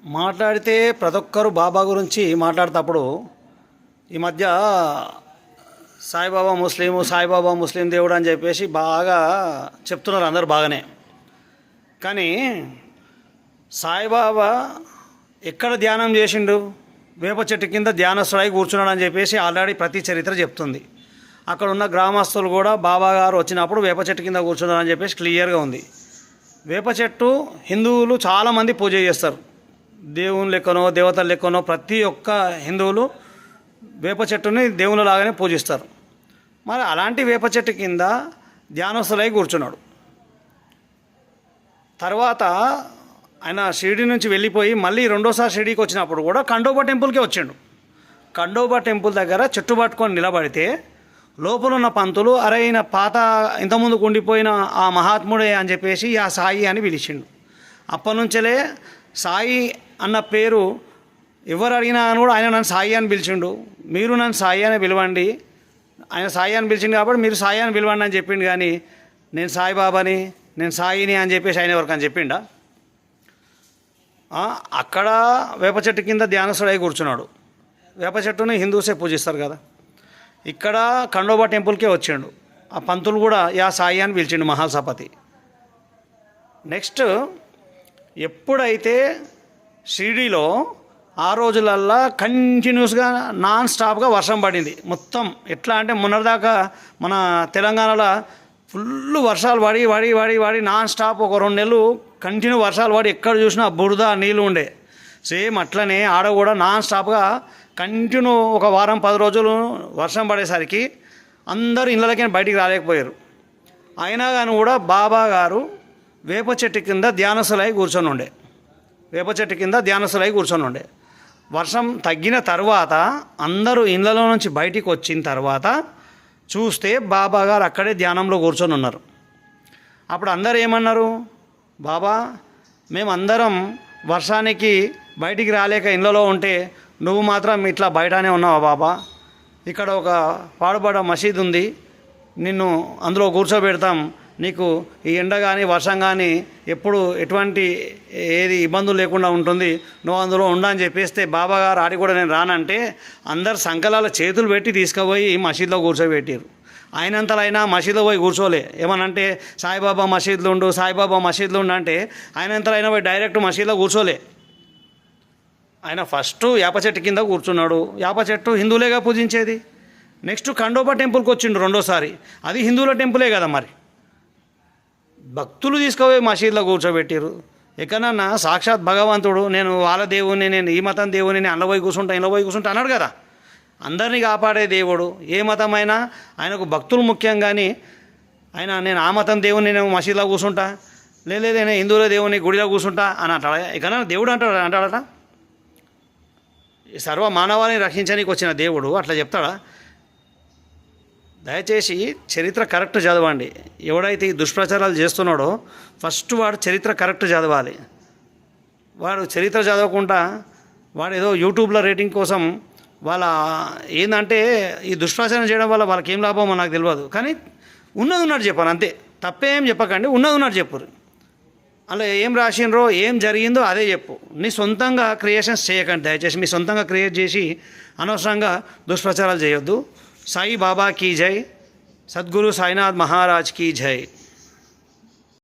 మాట్లాడితే ప్రతి ఒక్కరు బాబా గురించి మాట్లాడేటప్పుడు ఈ మధ్య సాయిబాబా ముస్లిం దేవుడు అని చెప్పేసి బాగా చెప్తున్నారు అందరు బాగానే. కానీ సాయిబాబా ఎక్కడ ధ్యానం చేసిండు? వేప చెట్టు కింద ధ్యానస్తుడై కూర్చున్నాడు అని చెప్పేసి ఆల్రెడీ ప్రతి చరిత్ర చెప్తుంది. అక్కడ ఉన్న గ్రామస్తులు కూడా బాబా గారు వచ్చినప్పుడు వేప చెట్టు కింద కూర్చున్నారు అని చెప్పేసి క్లియర్గా ఉంది. వేప చెట్టు హిందువులు చాలామంది పూజ చేస్తారు. దేవుని లెక్కనో దేవతల లెక్కనో ప్రతి ఒక్క హిందువులు వేప చెట్టుని దేవుని లాగానే పూజిస్తారు. మరి అలాంటి వేప చెట్టు కింద ధ్యానస్తులై కూర్చున్నాడు. తర్వాత ఆయన షిరిడి నుంచి వెళ్ళిపోయి మళ్ళీ రెండోసారి షిరిడీకి వచ్చినప్పుడు కూడా ఖండోబా టెంపుల్కే వచ్చిండు. ఖండోబా టెంపుల్ దగ్గర చెట్టు పట్టుకొని నిలబడితే లోపల ఉన్న పంతులు అరే ఈయన పాత ఇంతకుముందు ఉండిపోయిన ఆ మహాత్ముడే అని చెప్పేసి ఆ సాయి అని పిలిచిండు. అప్పటి నుంచే సాయి అన్న పేరు ఎవరు అడిగినా అని కూడా ఆయన నన్ను సాయి అని పిలిచిండు. మీరు నన్ను సాయి అని పిలవండి, ఆయన సాయి అని పిలిచిండు కాబట్టి మీరు సాయి అని పిలవండి అని చెప్పిండు. కానీ నేను సాయిబాబాని నేను సాయిని అని చెప్పేసి ఆయన ఎవరికి అని చెప్పిండా? అక్కడ వేప చెట్టు కింద ధ్యానస్తుడై కూర్చున్నాడు. వేప చెట్టుని హిందూసే పూజిస్తారు కదా. ఇక్కడ ఖండోబా టెంపుల్కే వచ్చిండు. ఆ పంతులు కూడా యా సాయి అని పిలిచిండు మహాసపతి. నెక్స్ట్ ఎప్పుడైతే షిరిడీలో ఆ రోజులల్లా కంటిన్యూస్గా నాన్ స్టాప్గా వర్షం పడింది. మొత్తం ఎట్లా అంటే మొన్నటిదాకా మన తెలంగాణలో ఫుల్ వర్షాలు పడి నాన్ స్టాప్ ఒక 2 నెలలు కంటిన్యూ వర్షాలు పడి ఎక్కడ చూసినా బురద నీళ్ళు ఉండే. సేమ్ అట్లనే ఆడ కూడా నాన్ స్టాప్గా కంటిన్యూ ఒక వారం 10 రోజులు వర్షం పడేసరికి అందరూ ఇళ్ళకి బయటికి రాలేకపోయారు. అయినా కానీ కూడా బాబా గారు వేప చెట్టు కింద ధ్యానస్తులై కూర్చొని ఉండే. వర్షం తగ్గిన తర్వాత అందరూ ఇళ్ళలో నుంచి బయటికి వచ్చిన తర్వాత చూస్తే బాబా గారు అక్కడే ధ్యానంలో కూర్చొని ఉన్నారు. అప్పుడు అందరూ ఏమన్నారు? బాబా మేమందరం వర్షానికి బయటికి రాలేక ఇళ్ళలో ఉంటే నువ్వు మాత్రం ఇట్లా బయటనే ఉన్నావా బాబా? ఇక్కడ ఒక పాడుబడ్డ మసీద్ ఉంది, నిన్ను అందులో కూర్చోబెడతాం, నీకు ఈ ఎండ కానీ వర్షం కానీ ఎప్పుడు ఎటువంటి ఏది ఇబ్బందులు లేకుండా ఉంటుంది, నువ్వు అందులో ఉండని చెప్పేస్తే బాబా గారు ఆడి కూడా నేను రానంటే అందరు సంకలాల చేతులు పెట్టి తీసుకుపోయి మసీద్లో కూర్చోబెట్టారు. ఆయనంతలైనా మసీద్లో పోయి కూర్చోలే. ఏమనంటే సాయిబాబా మసీద్లు ఉండు అంటే ఆయనంతలైనా పోయి డైరెక్ట్ మసీద్లో కూర్చోలే. ఆయన ఫస్ట్ వేప చెట్టు కింద కూర్చున్నాడు. వేప చెట్టు హిందువులేగా పూజించేది. నెక్స్ట్ ఖండోబా టెంపుల్కి వచ్చిండు రెండోసారి, అది హిందువుల టెంపులే కదా. మరి భక్తులు తీసుకుపోయి మసీద్లో కూర్చోబెట్టారు. ఎక్కడన్నా సాక్షాత్ భగవంతుడు నేను వాళ్ళ దేవుని, నేను ఈ మతం దేవుని, నేను అందులో పోయి కూర్చుంటా అన్నాడు కదా. అందరినీ కాపాడే దేవుడు. ఏ మతమైనా ఆయనకు భక్తులు ముఖ్యం. కానీ ఆయన నేను ఆ మతం దేవుని నేను మసీద్లో కూర్చుంటా, లేదు నేను హిందువుల దేవుని గుడిలో కూర్చుంటా అని అంటాడా? ఎక్కడన్నా దేవుడు అంటాడట? సర్వ మానవాళిని రక్షించడానికి వచ్చిన దేవుడు అట్లా చెప్తాడా? దయచేసి చరిత్ర కరెక్ట్ చదవండి. ఎవడైతే ఈ దుష్ప్రచారాలు చేస్తున్నాడో ఫస్ట్ వాడు చరిత్ర కరెక్ట్ చదవాలి. వాడు చరిత్ర చదవకుండా వాడు ఏదో యూట్యూబ్లో రేటింగ్ కోసం వాళ్ళ ఏంటంటే ఈ దుష్ప్రచారం చేయడం వల్ల వాళ్ళకి ఏం లాభమో నాకు తెలియదు. కానీ ఉన్నది చెప్పాను అంతే, తప్పేం చెప్పకండి, ఉన్నది చెప్పరు. అలా ఏం రాసిండ్రో ఏం జరిగిందో అదే చెప్పు. నీ సొంతంగా క్రియేషన్స్ చేయకండి దయచేసి. మీ సొంతంగా క్రియేట్ చేసి అనవసరంగా దుష్ప్రచారాలు చేయొద్దు. సాయి బాబా కీ జై, సద్గురు సాయినాథ్ మహారాజ్ కీ జై.